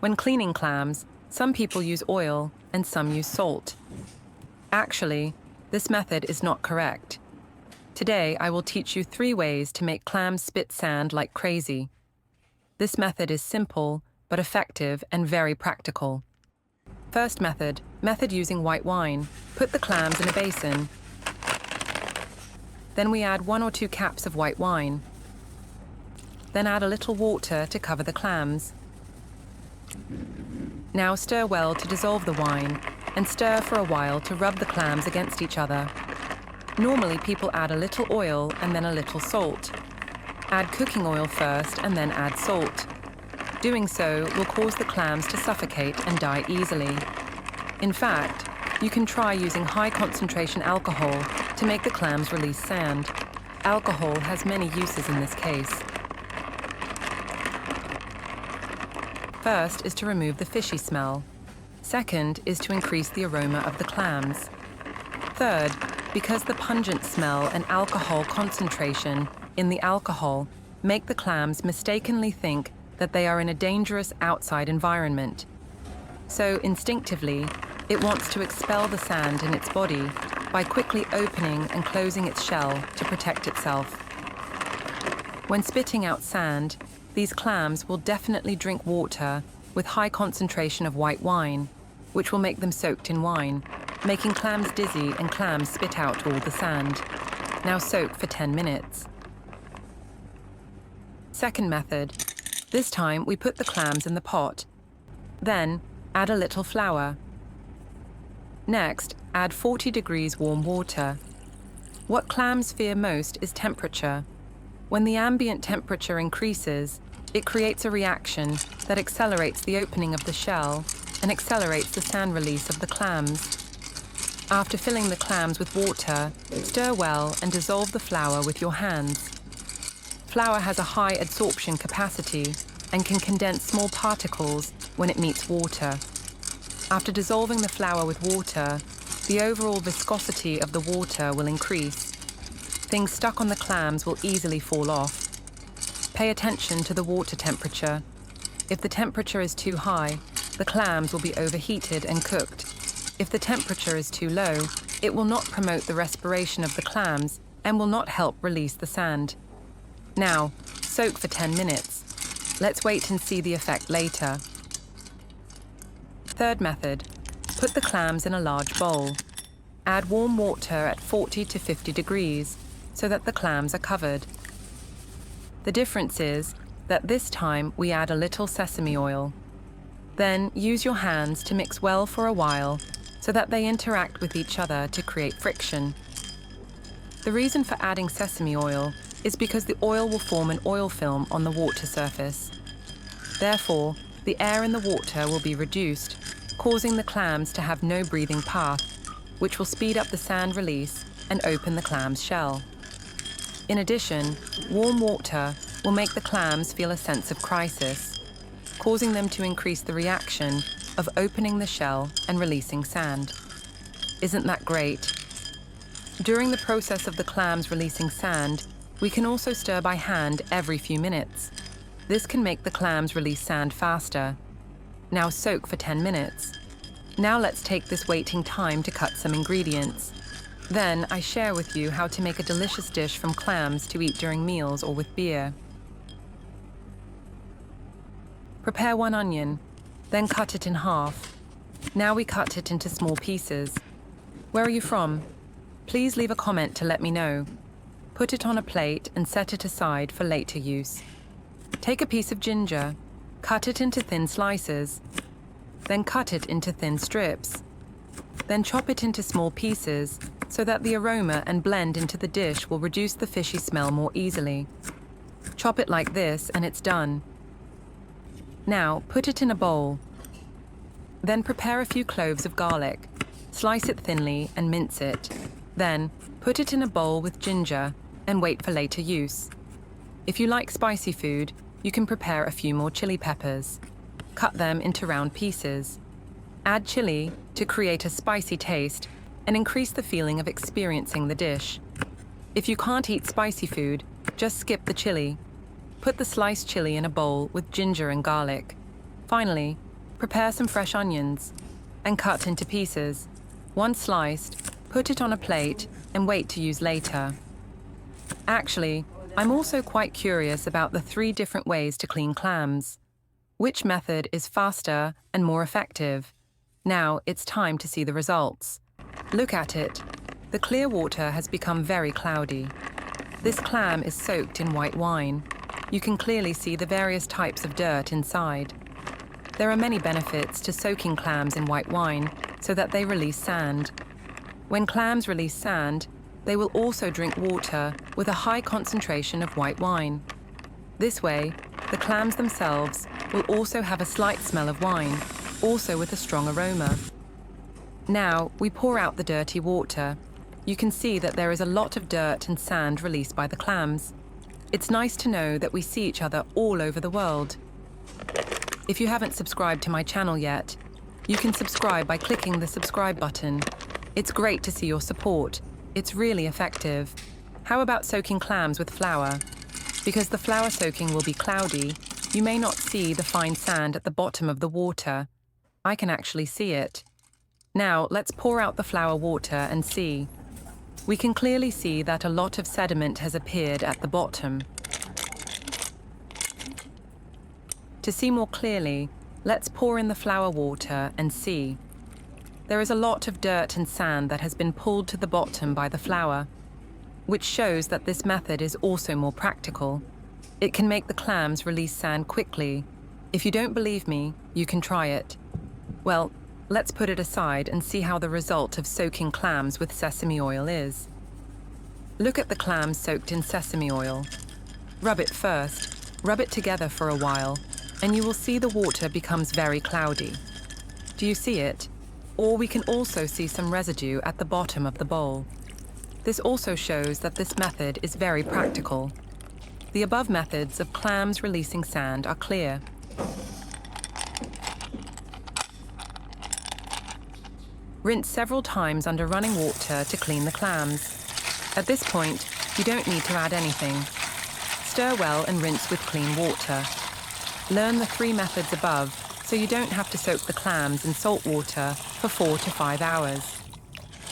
When cleaning clams, some people use oil and some use salt. Actually, this method is not correct. Today, I will teach you 3 ways to make clams spit sand like crazy. This method is simple, but effective and very practical. First method using white wine. Put the clams in a basin. Then we add 1 or 2 caps of white wine. Then add a little water to cover the clams. Now stir well to dissolve the wine, and stir for a while to rub the clams against each other. Normally people add a little oil and then a little salt. Add cooking oil first and then add salt. Doing so will cause the clams to suffocate and die easily. In fact, you can try using high concentration alcohol to make the clams release sand. Alcohol has many uses in this case. First is to remove the fishy smell. Second is to increase the aroma of the clams. Third, because the pungent smell and alcohol concentration in the alcohol make the clams mistakenly think that they are in a dangerous outside environment. So instinctively, it wants to expel the sand in its body by quickly opening and closing its shell to protect itself. When spitting out sand, these clams will definitely drink water with high concentration of white wine, which will make them soaked in wine, making clams dizzy and clams spit out all the sand. Now soak for 10 minutes. Second method. This time we put the clams in the pot. Then add a little flour. Next, add 40 degrees warm water. What clams fear most is temperature. When the ambient temperature increases, it creates a reaction that accelerates the opening of the shell and accelerates the sand release of the clams. After filling the clams with water, stir well and dissolve the flour with your hands. Flour has a high adsorption capacity and can condense small particles when it meets water. After dissolving the flour with water, the overall viscosity of the water will increase. Things stuck on the clams will easily fall off. Pay attention to the water temperature. If the temperature is too high, the clams will be overheated and cooked. If the temperature is too low, it will not promote the respiration of the clams and will not help release the sand. Now, soak for 10 minutes. Let's wait and see the effect later. Third method. Put the clams in a large bowl. Add warm water at 40 to 50 degrees so that the clams are covered. The difference is that this time we add a little sesame oil. Then use your hands to mix well for a while so that they interact with each other to create friction. The reason for adding sesame oil is because the oil will form an oil film on the water surface. Therefore, the air in the water will be reduced, causing the clams to have no breathing path, which will speed up the sand release and open the clam's shell. In addition, warm water will make the clams feel a sense of crisis, causing them to increase the reaction of opening the shell and releasing sand. Isn't that great? During the process of the clams releasing sand, we can also stir by hand every few minutes. This can make the clams release sand faster. Now soak for 10 minutes. Now let's take this waiting time to cut some ingredients. Then I share with you how to make a delicious dish from clams to eat during meals or with beer. Prepare 1 onion, then cut it in half. Now we cut it into small pieces. Where are you from? Please leave a comment to let me know. Put it on a plate and set it aside for later use. Take a piece of ginger, cut it into thin slices. Then cut it into thin strips. Then chop it into small pieces so that the aroma and blend into the dish will reduce the fishy smell more easily. Chop it like this and it's done. Now put it in a bowl. Then prepare a few cloves of garlic. Slice it thinly and mince it. Then put it in a bowl with ginger and wait for later use. If you like spicy food, you can prepare a few more chili peppers. Cut them into round pieces. Add chili to create a spicy taste and increase the feeling of experiencing the dish. If you can't eat spicy food, just skip the chili. Put the sliced chili in a bowl with ginger and garlic. Finally, prepare some fresh onions and cut into pieces. Once sliced, put it on a plate and wait to use later. Actually, I'm also quite curious about the 3 different ways to clean clams. Which method is faster and more effective? Now it's time to see the results. Look at it. The clear water has become very cloudy. This clam is soaked in white wine. You can clearly see the various types of dirt inside. There are many benefits to soaking clams in white wine so that they release sand. When clams release sand, they will also drink water with a high concentration of white wine. This way, the clams themselves will also have a slight smell of wine, also with a strong aroma. Now, we pour out the dirty water. You can see that there is a lot of dirt and sand released by the clams. It's nice to know that we see each other all over the world. If you haven't subscribed to my channel yet, you can subscribe by clicking the subscribe button. It's great to see your support. It's really effective. How about soaking clams with flour? Because the flour soaking will be cloudy, you may not see the fine sand at the bottom of the water. I can actually see it. Now, let's pour out the flour water and see. We can clearly see that a lot of sediment has appeared at the bottom. To see more clearly, let's pour in the flour water and see. There is a lot of dirt and sand that has been pulled to the bottom by the flour, which shows that this method is also more practical. It can make the clams release sand quickly. If you don't believe me, you can try it. Well, let's put it aside and see how the result of soaking clams with sesame oil is. Look at the clams soaked in sesame oil. Rub it first, rub it together for a while, and you will see the water becomes very cloudy. Do you see it? Or we can also see some residue at the bottom of the bowl. This also shows that this method is very practical. The above methods of clams releasing sand are clear. Rinse several times under running water to clean the clams. At this point, you don't need to add anything. Stir well and rinse with clean water. Learn the 3 methods above so you don't have to soak the clams in salt water for 4 to 5 hours.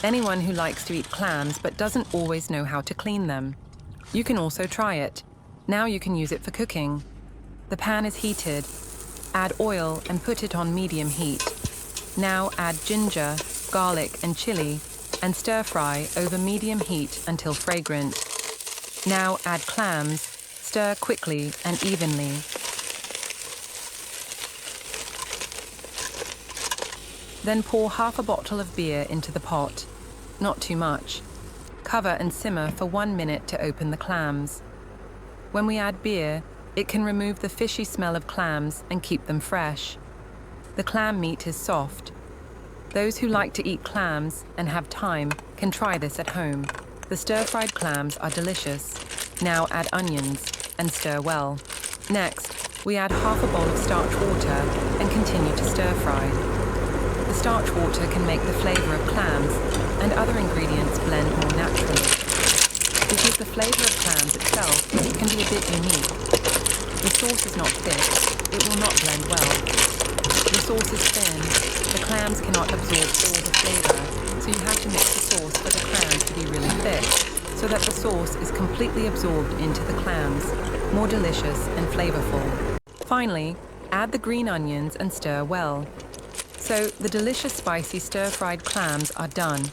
Anyone who likes to eat clams but doesn't always know how to clean them. You can also try it. Now you can use it for cooking. The pan is heated. Add oil and put it on medium heat. Now add ginger, garlic and chili and stir fry over medium heat until fragrant. Now add clams, stir quickly and evenly. Then pour half a bottle of beer into the pot, not too much. Cover and simmer for 1 minute to open the clams. When we add beer, it can remove the fishy smell of clams and keep them fresh. The clam meat is soft. Those who like to eat clams and have time can try this at home. The stir-fried clams are delicious. Now add onions and stir well. Next, we add half a bowl of starch water and continue to stir fry. The starch water can make the flavor of clams and other ingredients blend more naturally. Because the flavor of clams itself can be a bit unique. The sauce is not thick, it will not blend well. The sauce is thin, the clams cannot absorb all the flavor, so you have to mix the sauce for the clams to be really thick, so that the sauce is completely absorbed into the clams, more delicious and flavorful. Finally, add the green onions and stir well. So the delicious spicy stir-fried clams are done.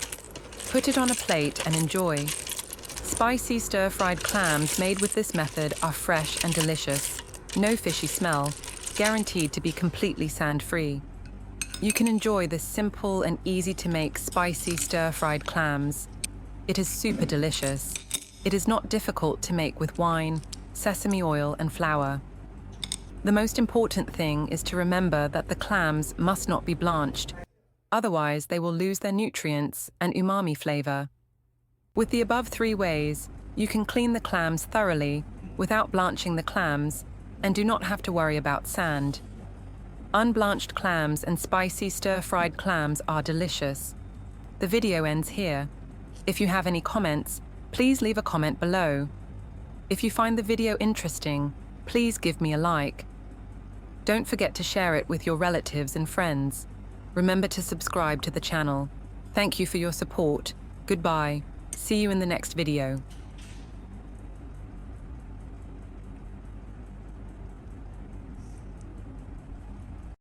Put it on a plate and enjoy. Spicy stir-fried clams made with this method are fresh and delicious. No fishy smell, guaranteed to be completely sand-free. You can enjoy this simple and easy-to-make spicy stir-fried clams. It is super delicious. It is not difficult to make with wine, sesame oil and flour. The most important thing is to remember that the clams must not be blanched. Otherwise, they will lose their nutrients and umami flavor. With the above 3 ways, you can clean the clams thoroughly without blanching the clams and do not have to worry about sand. Unblanched clams and spicy stir-fried clams are delicious. The video ends here. If you have any comments, please leave a comment below. If you find the video interesting, please give me a like. Don't forget to share it with your relatives and friends. Remember to subscribe to the channel. Thank you for your support. Goodbye. See you in the next video.